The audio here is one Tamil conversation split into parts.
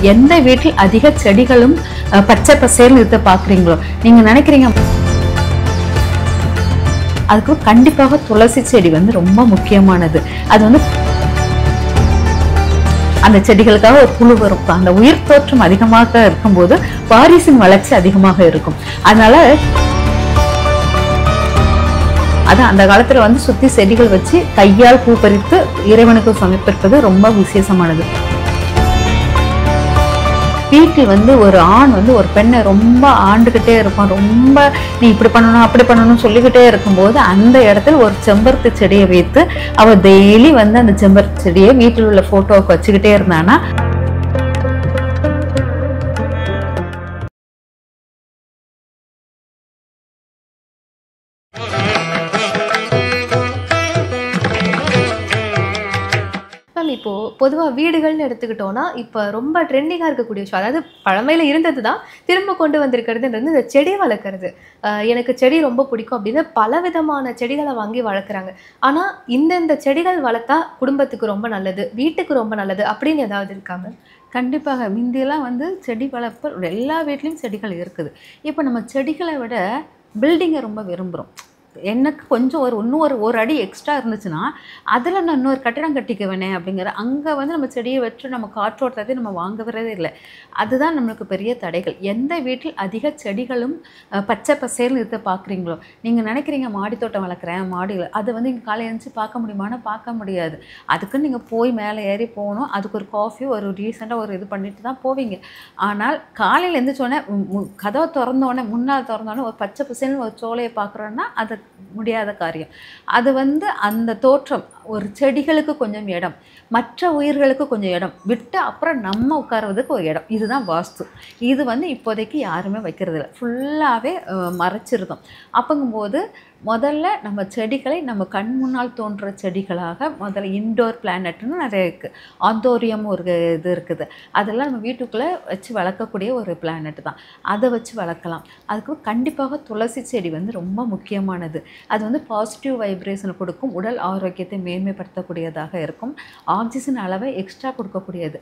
எந்த வீட்டில் அதிக செடிகளும் பச்சை பசேல்னு இருக்க பார்க்குறீங்களோ நீங்கள் நினைக்கிறீங்க அதுக்கு கண்டிப்பாக துளசி செடி வந்து ரொம்ப முக்கியமானது. அது வந்து அந்த செடிகளுக்காக ஒரு புழு வரும். அந்த உயிர் தோற்றம் அதிகமாக இருக்கும்போது வாரிசின் வளர்ச்சி அதிகமாக இருக்கும். அதனால அதான் அந்த காலத்துல வந்து சுத்தி செடிகள் வச்சு கையால் பூ பறித்து இறைவனுக்கு சமர்ப்பிப்பது ரொம்ப விசேஷமானது. வீட்டில் வந்து ஒரு ஆண் வந்து ஒரு பெண்ணை ரொம்ப ஆண்டுகிட்டே இருப்பான். ரொம்ப நீ இப்படி பண்ணணும் அப்படி பண்ணணும்னு சொல்லிக்கிட்டே இருக்கும்போது அந்த இடத்துல ஒரு செம்பருத்தி செடியை வைத்து அவ டெய்லி வந்து அந்த செம்பருத்தி செடியை வீட்டில் உள்ள போட்டோவுக்கு வச்சுக்கிட்டே இருந்தானா இப்போ பொதுவா வீடுகள்னு எடுத்துக்கிட்டோம்னா இப்ப ரொம்ப ட்ரெண்டிங்கா இருக்கக்கூடிய விஷயம், அதாவது பழமையில இருந்தது தான் திரும்ப கொண்டு வந்திருக்கிறதுன்றது இந்த செடி வளர்க்குறது. எனக்கு செடி ரொம்ப பிடிக்கும் அப்படின்னு பலவிதமான செடிகளை வாங்கி வளர்க்குறாங்க. ஆனா இந்த செடிகள் வளர்த்தா குடும்பத்துக்கு ரொம்ப நல்லது, வீட்டுக்கு ரொம்ப நல்லது அப்படின்னு ஏதாவது இருக்காங்க? கண்டிப்பாக முந்தியெல்லாம் வந்து செடி வளர்ப்பு எல்லா வீட்லேயும் செடிகள் இருக்குது. இப்போ நம்ம செடிகளை விட பில்டிங்கை ரொம்ப விரும்புகிறோம். எனக்கு கொஞ்சம் இன்னும் ஒரு அடி எக்ஸ்ட்ரா இருந்துச்சுன்னா அதில் நான் இன்னொரு கட்டிடம் கட்டிக்குவேனே அப்படிங்கிற அங்கே வந்து நம்ம செடியை வச்சு நம்ம காற்றோட்டத்தை நம்ம வாங்குறதே இல்லை. அதுதான் நம்மளுக்கு பெரிய தடைகள். எந்த வீட்டில் அதிக செடிகளும் பச்சை பசேல்னு இருக்க பார்க்குறீங்களோ நீங்கள் நினைக்கிறீங்க மாடி தோட்டம் வளர்க்குறேன் மாடியில், அது வந்து இங்கே காலையில் எழுந்துச்சு பார்க்க முடியுமானா பார்க்க முடியாது. அதுக்குன்னு நீங்கள் போய் மேலே ஏறி போகணும், அதுக்கு ஒரு காஃபி ஒரு ரீசெண்டாக ஒரு இது பண்ணிட்டு தான் போவீங்க. ஆனால் காலையில் எழுந்திரிச்சோடனே கதவை திறந்தோடனே முன்னால் திறந்தோடனே ஒரு பச்சை பசேல்னு ஒரு சோலையை பார்க்குறோன்னா அது முடியாத காரியம். அது வந்து அந்த தோற்றம் ஒரு செடிகளுக்கு கொஞ்சம் இடம், மற்ற உயிர்களுக்கு கொஞ்சம் இடம் விட்டு அப்புறம் நம்ம உட்கார்றதுக்கு ஒரு இடம், இதுதான் வாஸ்து. இது வந்து இப்போதைக்கு யாருமே வைக்கிறது இல்லை, ஃபுல்லாகவே மறைச்சிருந்தோம். அப்போங்கும்போது முதல்ல நம்ம செடிகளை நம்ம கண் முன்னால் தோன்ற செடிகளாக முதல்ல இன்டோர் பிளானட்னு நிறைய இருக்குது. ஆந்தோரியம் ஒரு இது இருக்குது, அதெல்லாம் நம்ம வீட்டுக்குள்ளே வச்சு வளர்க்கக்கூடிய ஒரு பிளானட் தான். அதை வச்சு வளர்க்கலாம். அதுக்கு கண்டிப்பாக துளசி செடி வந்து ரொம்ப முக்கியமானது. அது வந்து பாசிட்டிவ் வைப்ரேஷன் கொடுக்கும், உடல் ஆரோக்கியத்தை மேன்மைப்படுத்தக்கூடியதாக இருக்கும், ஆக்சிஜன் அளவை எக்ஸ்ட்ரா கொடுக்கக்கூடியது.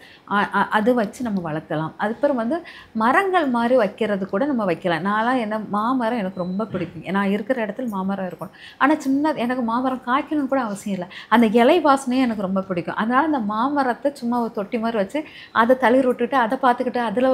அது வச்சு நம்ம வளர்க்கலாம். அதுக்கப்புறம் வந்து மரங்கள் மாதிரி வைக்கிறது கூட நம்ம வைக்கலாம். நான்லாம் என்ன மாமரம் எனக்கு ரொம்ப பிடிக்கும். நான் இருக்கிற இடத்துல மாமரம் இருக்கும். ஆனால் சின்ன எனக்கு மாமரம் காய்க்கணும்னு கூட அவசியம் இல்லை, அந்த இலை வாசனையே எனக்கு ரொம்ப பிடிக்கும். அதனால் அந்த மாமரத்தை சும்மா ஒரு தொட்டி மாதிரி வச்சு அதை தளிர் விட்டுட்டு அதை பார்த்துக்கிட்டு அதில்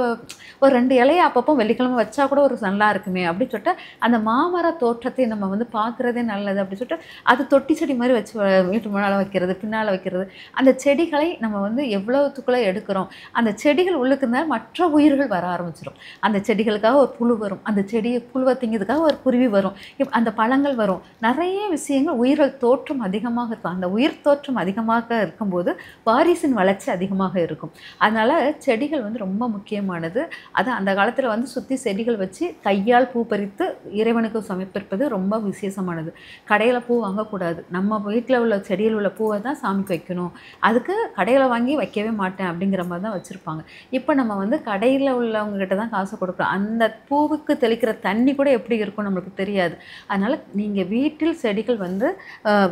ஒரு 2 இலையை அப்பப்போ வெள்ளிக்கிழமை வச்சா கூட ஒரு நல்லா இருக்குமே அப்படின்னு சொல்லிட்டு அந்த மாமர தோற்றத்தை நம்ம வந்து பார்க்குறதே நல்லது அப்படின்னு சொல்லிட்டு அது தொட்டி செடி மாதிரி வச்சு வீட்டு முன்னால் வைக்கிறது, பின்னால் வைக்கிறது. அந்த செடிகளை நம்ம வந்து எவ்வளோத்துக்குள்ளே எடுக்கிறோம், அந்த செடிகள் உள்ளுக்கு இருந்தால் மற்ற உயிர்கள் வர ஆரம்பிச்சிடும். அந்த செடிகளுக்காக ஒரு புழு வரும், அந்த செடியை புழுவை திங்கிறதுக்காக ஒரு குருவி வரும், அந்த பழங்கள் வரும், நிறைய விஷயங்கள். உயிர்கள் தோற்றம் அதிகமாக இருக்கும். அந்த உயிர் தோற்றம் அதிகமாக இருக்கும்போது வாரிசின் வளர்ச்சி அதிகமாக இருக்கும். அதனால் செடிகள் வந்து ரொம்ப முக்கியமானது. அது அந்த காலத்தில் வந்து சுற்றி செடிகள் வச்சு கையால் பூ பறித்து இறைவனுக்கு சமர்ப்பிப்பது ரொம்ப விசேஷமானது. கடையில் பூ வாங்கக்கூடாது, நம்ம வீட்டில் உள்ள செடியில் உள்ள பூவை தான் சாமிக்கு வைக்கணும். அதுக்கு கடையில் வாங்கி வைக்கவே மாட்டேன் அப்படிங்கிற மாதிரி தான் வச்சுருப்பாங்க. இப்போ நம்ம வந்து கடையில் உள்ளவங்ககிட்ட தான் காசு கொடுக்குறோம். அந்த பூவுக்கு தெளிக்கிற தண்ணி கூட எப்படி இருக்கும் நம்மளுக்கு தெரியாது. அதனால் நீங்கள் வீட்டில் செடிகள் வந்து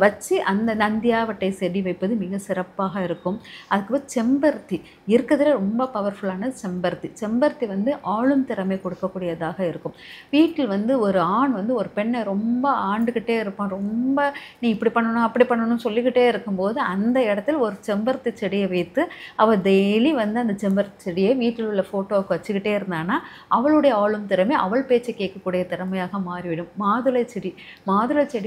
வச்சு அந்த நந்தியாவட்டை செடி வைப்பது மிக சிறப்பாக இருக்கும். அதுக்கு செம்பருத்தி இருக்கிறதுல ரொம்ப பவர்ஃபுல்லானது செம்பருத்தி. செம்பருத்தி வந்து ஆளும் திறமை கொடுக்கக்கூடியதாக இருக்கும். வீட்டில் வந்து ஒரு ஆண் வந்து ஒரு பெண்ணை ரொம்ப ஆண்டுக்கிட்டே இருப்பான். ரொம்ப நீ இப்படி பண்ணணும் அப்படி பண்ணணும்னு சொல்லிக்கிட்டே இருக்கும்போது அந்த இடத்துல ஒரு செம்பருத்தி செடியை வைத்து அவள் டெய்லி வந்து அந்த செம்பருத்தி செடியை வீட்டில் உள்ள ஃபோட்டோவுக்கு வச்சுக்கிட்டே இருந்தானா அவளுடைய ஆளும் திறமை அவள் பேச்சை கேட்கக்கூடிய திறமையாக மாறிவிடும். மாதுளை செடி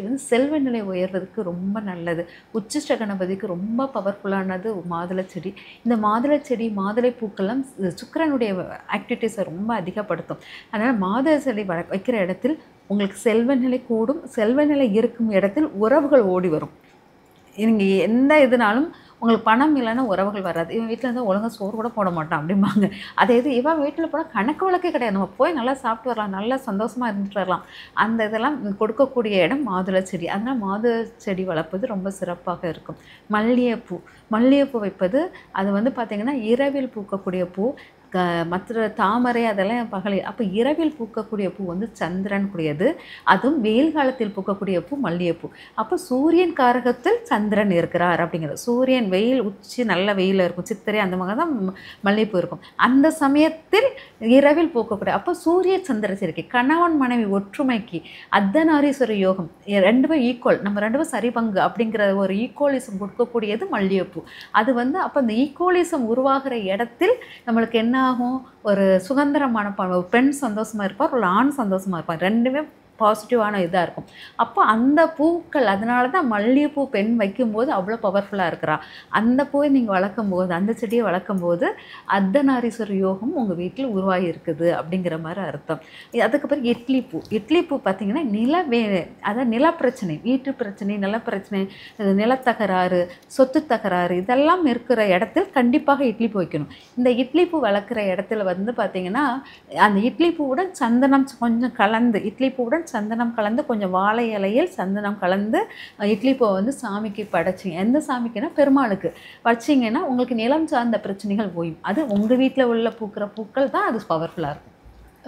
வந்து செல்வ நிலை உயர்றதுக்கு ரொம்ப நல்லது. உச்சிஷ்ட கணபதிக்கு ரொம்ப பவர்ஃபுல்லானது மாதுளை செடி. இந்த மாதுளை செடி மாதுளை பூக்கெல்லாம் சுக்கிரனுடைய ஆக்டிவிட்டீஸை ரொம்ப அதிகப்படுத்தும். அதனால் மாதுளை செடி வைக்கிற இடத்தில் உங்களுக்கு செல்வ நிலை கூடும். செல்வ நிலை இருக்கும் இடத்தில் உறவுகள் ஓடி வரும். நீங்கள் எந்த இதுனாலும் உங்களுக்கு பணம் இல்லைன்னா உறவுகள் வராது. இவன் வீட்டில் இருந்தால் ஒழுங்காக சோறு கூட போட மாட்டான் அப்படிம்பாங்க. அதே இது இவன் வீட்டில் போனால் கணக்கு வழக்கே கிடையாது, நம்ம போய் நல்லா சாப்பிட்டு வரலாம், நல்லா சந்தோஷமாக இருந்துட்டு வரலாம். அந்த இதெல்லாம் கொடுக்கக்கூடிய இடம் மாதுளை செடி. அதனால் மாதுளை செடி வளர்ப்பது ரொம்ப சிறப்பாக இருக்கும். மல்லிகைப்பூ வைப்பது அது வந்து பார்த்திங்கன்னா இரவில் பூக்கக்கூடிய பூ. மற்ற தாமரை அதெல்லாம் பகலில். அப்போ இரவில் பூக்கக்கூடிய பூ வந்து சந்திரன் கூடியது. அதுவும் வெயில் காலத்தில் பூக்கக்கூடிய பூ மல்லிகைப்பூ. அப்போ சூரியன் காரகத்தில் சந்திரன் இருக்கிறார் அப்படிங்கிறது. சூரியன் வெயில் உச்சி நல்ல வெயில் இருக்கும், சித்திரை அந்த மாதிரி தான் மல்லிகைப்பூ இருக்கும். அந்த சமயத்தில் இரவில் பூக்கக்கூடிய அப்போ சூரிய சந்திர சேர்க்கை, கணவன் மனைவி ஒற்றுமைக்கு அர்த்தநாரீஸ்வர யோகம், ரெண்டுமே ஈக்குவல், நம்ம ரெண்டு பேரும் சரி பங்கு அப்படிங்கிற ஒரு ஈக்குவலிசம் கொடுக்கக்கூடியது மல்லிகைப்பூ. அது வந்து அப்போ அந்த ஈக்குவலிசம் உருவாகிற இடத்தில் நம்மளுக்கு என்ன ஆகும், ஒரு சுதந்திரமான ஒரு பெண் சந்தோஷமாக இருப்பார், ஒரு ஆண் சந்தோஷமாக இருப்பார், ரெண்டுமே பாசிட்டிவான இதாக இருக்கும். அப்போ அந்த பூக்கள், அதனால தான் மல்லிகைப்பூ பெண் வைக்கும்போது அவ்வளோ பவர்ஃபுல்லாக இருக்கிறா. அந்த பூவை நீங்கள் வளர்க்கும் போது, அந்த செடியை வளர்க்கும் போது அர்த்தநாரீஸ்வர யோகம் உங்கள் வீட்டில் உருவாகி இருக்குது அப்படிங்கிற மாதிரி அர்த்தம். அதுக்கப்புறம் இட்லி பூ பார்த்திங்கன்னா அதாவது நிலப்பிரச்சனை, வீட்டு பிரச்சனை, நிலப்பிரச்சனை, நிலத்தகராறு, சொத்து தகராறு இதெல்லாம் இருக்கிற இடத்தில் கண்டிப்பாக இட்லி பூ வைக்கணும். இந்த இட்லி பூ வளர்க்குற இடத்துல வந்து பார்த்திங்கன்னா அந்த இட்லி பூவுடன் சந்தனம் கொஞ்சம் கலந்து, இட்லி பூவுடன் சந்தனம் கலந்து, கொஞ்சம் வாழை இலையில் சந்தனம் கலந்து இட்லி பூவை வந்து சாமிக்கு படைச்சிங்க. எந்த சாமிக்குன்னா பெருமாளுக்கு வச்சிங்கன்னா உங்களுக்கு நிலம் சார்ந்த பிரச்சனைகள் போயும். அது உங்கள் வீட்டில் உள்ள பூக்கிற பூக்கள் தான் அது பவர்ஃபுல்லாக இருக்கும்.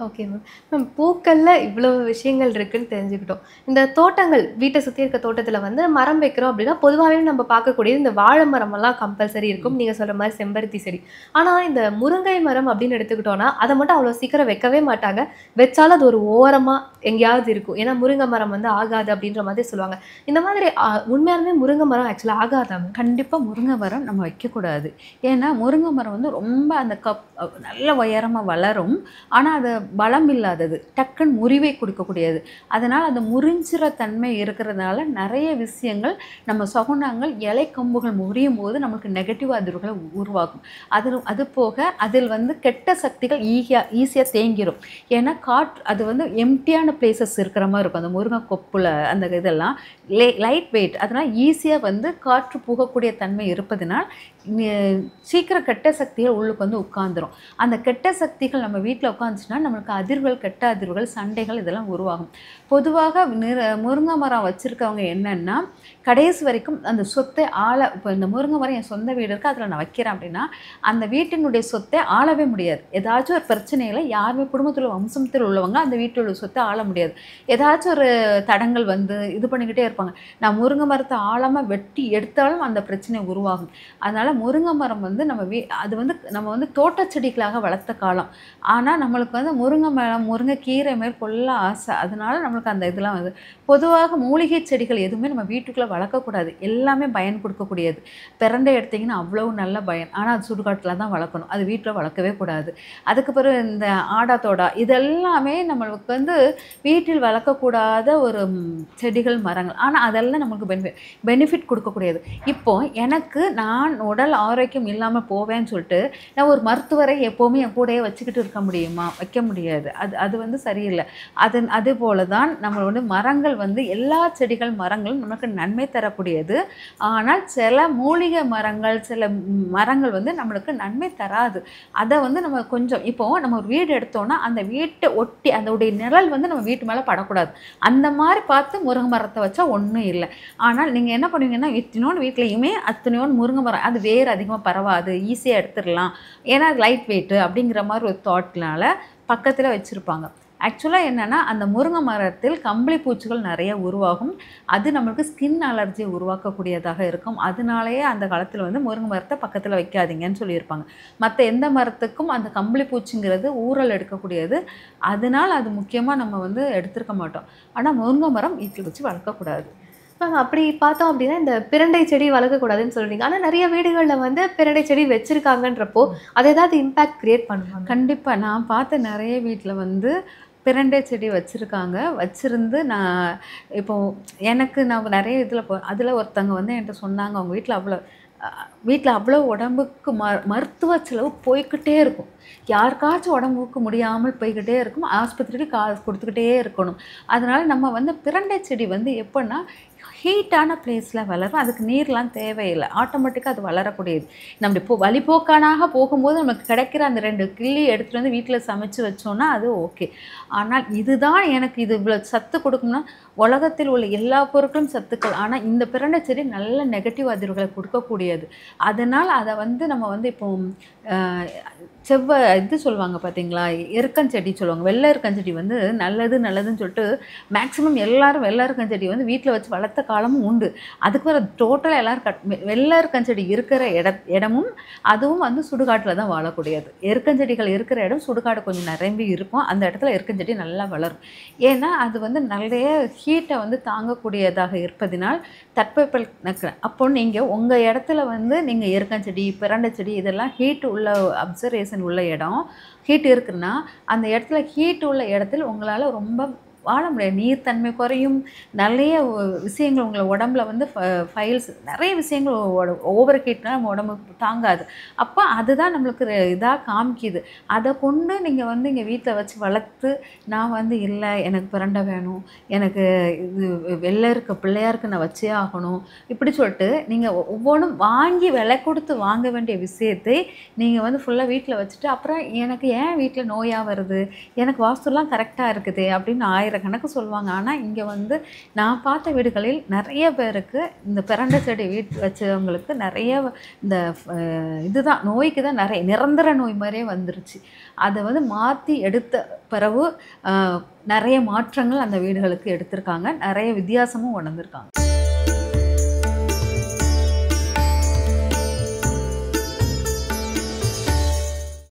Okay ma'am. பூக்களில் இவ்வளோ விஷயங்கள் இருக்குன்னு தெரிஞ்சுக்கிட்டோம். இந்த தோட்டங்கள், வீட்டை சுற்றி இருக்க தோட்டத்தில் வந்து மரம் வைக்கிறோம் அப்படின்னா பொதுவாகவே நம்ம பார்க்கக்கூடியது இந்த வாழை மரமெல்லாம் கம்பல்சரி இருக்கும், நீங்கள் சொல்கிற மாதிரி செம்பருத்தி செடி. ஆனால் இந்த முருங்கை மரம் அப்படின்னு எடுத்துக்கிட்டோன்னா அதை மட்டும் அவ்வளோ சீக்கிரம் வைக்கவே மாட்டாங்க. வச்சாலும் அது ஒரு ஓரமாக எங்கேயாவது இருக்கும். ஏன்னா முருங்கை மரம் வந்து ஆகாது அப்படின்ற மாதிரி சொல்லுவாங்க. இந்த மாதிரி உண்மையாலுமே முருங்கை மரம் ஆக்சுவலாக ஆகாதாங்க? கண்டிப்பாக முருங்கை மரம் நம்ம வைக்கக்கூடாது. ஏன்னா முருங்கை மரம் வந்து ரொம்ப அந்த நல்ல உயரமாக வளரும், ஆனால் அது பலம் இல்லாதது, டக்குன்னு முறிவை கொடுக்கக்கூடியது. அதனால் அந்த முறிஞ்சிற தன்மை இருக்கிறதுனால நிறைய விஷயங்கள் நம்ம சகுனங்கள் இலை கம்புகள் முறியும் போது நமக்கு நெகட்டிவ் அதிர்வுகளை உருவாகும். அது போக அதில் வந்து கெட்ட சக்திகள் ஈஸியாக தேங்கிடும். ஏன்னா அது வந்து எம்டியான பிளேசஸ் இருக்கிற மாதிரி இருக்கும் அந்த முருங்கை கொப்பில். அந்த இதெல்லாம் லைட் வெயிட், அதனால் ஈஸியாக வந்து காற்று புகக்கூடிய தன்மை இருப்பதனால் சீக்கிரம் கெட்ட சக்திகள் உள்ளுக்கு வந்து உட்காந்துரும். அந்த கெட்ட சக்திகள் நம்ம வீட்டில் உட்காந்துச்சுன்னா நம்மளுக்கு அதிர்வுகள், கெட்ட அதிர்வுகள், சண்டைகள் இதெல்லாம் உருவாகும். பொதுவாக முருங்கை மரம் வச்சுருக்கவங்க என்னென்னா கடைசி வரைக்கும் அந்த சொத்தை இப்போ இந்த முருங்கை மரம் என் சொந்த வீடு இருக்குது, அதில் நான் வைக்கிறேன் அப்படின்னா அந்த வீட்டினுடைய சொத்தை ஆளவே முடியாது. ஏதாச்சும் ஒரு பிரச்சனையில் யாருமே குடும்பத்தில் வம்சத்தில் உள்ளவங்க அந்த வீட்டில் உள்ள சொத்தை ஆள முடியாது. ஏதாச்சும் ஒரு தடங்கள் வந்து இது பண்ணிக்கிட்டே இருப்பாங்க. நான் முருங்கை மரத்தை ஆழமாக வெட்டி எடுத்தாலும் அந்த பிரச்சனை உருவாகும். அதனால் முருங்கை மரம் வந்து அது வந்து நம்ம வந்து தோட்ட செடிகளாக வளர்த்த காலம். ஆனால் நம்மளுக்கு வந்து முருங்கை மரம், முருங்கைக்கீரை மேற்கொள்ள ஆசை. அதனால நம்மளுக்கு அந்த இதெல்லாம் வந்து பொதுவாக மூலிகை செடிகள் எதுவுமே நம்ம வீட்டுக்குள்ளே வளர்க்கக்கூடாது. எல்லாமே பயன் கொடுக்கக்கூடியது. பிரண்டை எடுத்திங்கன்னா அவ்வளோ நல்ல பயன், ஆனால் அது சுடுகாட்டில் தான் வளர்க்கணும், அது வீட்டில் வளர்க்கவே கூடாது. அதுக்கு பிறகு இந்த ஆடாத்தோடா இதெல்லாமே நம்மளுக்கு வந்து வீட்டில் வளர்க்கக்கூடாத ஒரு செடிகள், மரங்கள். ஆனால் அதெல்லாம் நம்மளுக்கு பெனிஃபிட் கொடுக்கக்கூடியது. இப்போ எனக்கு நான் உடல் ஆரோக்கியம் இல்லாமல் போவேன்னு சொல்லிட்டு நான் ஒரு மருத்துவரை எப்போவுமே என் கூடயே வச்சுக்கிட்டு இருக்க முடியுமா? வைக்க முடியாது. அது வந்து சரியில்லை. அது போல தான் நம்ம வந்து மரங்கள் வந்து எல்லா செடிகள், மரங்களும் நமக்கு நன்மை தரக்கூடியது. ஆனால் சில மூலிகை மரங்கள், சில மரங்கள் வந்து நம்மளுக்கு நன்மை தராது. அதை வந்து நம்ம கொஞ்சம் இப்போது நம்ம ஒரு வீடு எடுத்தோன்னா அந்த வீட்டை ஒட்டி அதோடைய நிழல் வந்து நம்ம வீட்டு மேலே படக்கூடாது. அந்த மாதிரி பார்த்து முருங்கை மரத்தை வச்சா ஒன்றும் இல்லை. ஆனால் நீங்கள் என்ன பண்ணுவீங்கன்னா இத்தினோன்னு வீட்லேயுமே அத்தனையோன்னு முருங்கை மரம், அது வேறு அதிகமாக பரவாது, ஈஸியாக எடுத்துடலாம், ஏன்னா அது லைட் வெயிட்டு அப்படிங்கிற மாதிரி ஒரு தாட்னால பக்கத்தில் வச்சுருப்பாங்க. ஆக்சுவலாக என்னென்னா அந்த முருங்கை மரத்தில் கம்பளி பூச்சிகள் நிறைய உருவாகும். அது நம்மளுக்கு ஸ்கின் அலர்ஜியை உருவாக்கக்கூடியதாக இருக்கும். அதனாலேயே அந்த காலத்தில் வந்து முருங்கை மரத்தை பக்கத்தில் வைக்காதீங்கன்னு சொல்லியிருப்பாங்க. மற்ற எந்த மரத்துக்கும் அந்த கம்பளி பூச்சிங்கிறது ஊறல் எடுக்கக்கூடியது. அதனால் அது முக்கியமாக நம்ம வந்து எடுத்துருக்க மாட்டோம். ஆனால் முருங்கை மரம் வீட்டில் வச்சு வளர்க்கக்கூடாது. அப்படி பார்த்தோம் அப்படின்னா இந்த பிரண்டை செடி வளர்க்கக்கூடாதுன்னு சொல்கிறீங்க. ஆனால் நிறைய வீடுகளில் வந்து பிரண்டை செடி வச்சுருக்காங்கன்றப்போ அது ஏதாவது இம்பேக்ட் க்ரியேட் பண்ணுவாங்க? கண்டிப்பாக. நான் பார்த்த நிறைய வீட்டில் வந்து பிரண்டை செடி வச்சுருந்து நான் இப்போது நான் நிறைய இதில் அதில் ஒருத்தவங்க வந்து என்கிட்ட சொன்னாங்க, அவங்க வீட்டில் அவ்வளோ உடம்புக்கு மருத்துவ செலவு போய்கிட்டே இருக்கும். யாருக்காச்சும் உடம்புக்கு முடியாமல் போய்கிட்டே இருக்கும், ஆஸ்பத்திரிக்கு காசு கொடுத்துக்கிட்டே இருக்கணும். அதனால் நம்ம வந்து பிரண்டை செடி வந்து எப்போன்னா ஹீட்டான பிளேஸில் வளரும், அதுக்கு நீர்லாம் தேவையில்லை, ஆட்டோமேட்டிக்காக அது வளரக்கூடியது. நம்ம வழிபோக்கானாக போகும்போது நமக்கு கிடைக்கிற அந்த 2 கிள்ளி எடுத்துகிட்டு வந்து வீட்டில் சமைச்சு வச்சோன்னா அது ஓகே. ஆனால் இதுதான் எனக்கு இது இவ்வளோ சத்து கொடுக்கும்னா உலகத்தில் உள்ள எல்லா பொருட்களும் சத்துக்கள், ஆனால் இந்த பிரண்டை செடி நல்ல நெகட்டிவ் அதிர்வுகளை கொடுக்கக்கூடியது. அதனால் அதை வந்து நம்ம வந்து இப்போ இது சொல்லுவாங்க பார்த்தீங்களா, எருக்கஞ்செடி சொல்லுவாங்க. வெள்ளை எருக்கஞ்செடி வந்து நல்லதுன்னு சொல்லிட்டு மேக்ஸிமம் எல்லாரும் வெள்ளை எருக்கஞ்செடி வந்து வீட்ல வச்சு வளர்த்த காலமும் உண்டு. அதுக்கு வேற டோட்டலா எல்லாரும் வெள்ளை எருக்கஞ்செடி இருக்கிற இடமும் அதுவும் வந்து சுடுகாட்டில தான் வாழக்கூடியது. எருக்கஞ்செடிகள் இருக்கிற இடம் சுடுகாடு கொஞ்சம் நிரம்பி இருக்கும். அந்த இடத்துல எருக்கஞ்செடி நல்லா வளரும். ஏன்னா அது வந்து நிறைய ஹீட்டை வந்து தாங்கக்கூடியதாக இருப்பதினால் தட்பவெப்ப அப்போ நீங்கள் உங்கள் இடத்துல வந்து நீங்கள் எருக்கஞ்செடி, பிரண்டை செடி இதெல்லாம் ஹீட் உள்ள அப்சர்வேஷன் உள்ள இடம், ஹீட் இருக்குன்னா அந்த இடத்துல ஹீட் உள்ள இடத்துல உங்களால் ரொம்ப வாழ முடியாது. நீர்த்தன்மை குறையும். நிறைய விஷயங்கள் உங்களை உடம்புல வந்து ஃபைல்ஸ் நிறைய விஷயங்கள் ஓவர் ஹீட்னால் நம்ம உடம்பு தாங்காது. அப்போ அதுதான் நம்மளுக்கு இதாக காமிக்குது. அதை கொண்டு நீங்கள் வந்து இங்கே வீட்டில் வச்சு வளர்த்து நான் வந்து இல்லை எனக்கு பிரண்டை வேணும், எனக்கு இது வெள்ளை இருக்க பிள்ளையாருக்கு நான் வச்சே ஆகணும் இப்படி சொல்லிட்டு நீங்கள் ஒவ்வொன்றும் வாங்கி விலை கொடுத்து வாங்க வேண்டிய விஷயத்தை நீங்கள் வந்து ஃபுல்லாக வீட்டில் வச்சுட்டு அப்புறம் எனக்கு ஏன் வீட்டில் நோயாக வருது, எனக்கு வாஸ்துலாம் கரெக்டாக இருக்குது அப்படின்னு கணக்கு சொல்லுவாங்க. ஆனால் இங்கே வந்து நான் பார்த்த வீடுகளில் நிறைய பேருக்கு இந்த பிரண்டை செடி வச்சவங்களுக்கு நிறைய இந்த இதுதான் நோய்க்கு தான் நிறைய நிரந்தர நோய் மாதிரியே வந்துருச்சு. அதை வந்து மாற்றி எடுத்த பிறகு நிறைய மாற்றங்கள் அந்த வீடுகளுக்கு எடுத்திருக்காங்க, நிறைய வித்தியாசமும் உணர்ந்திருக்காங்க.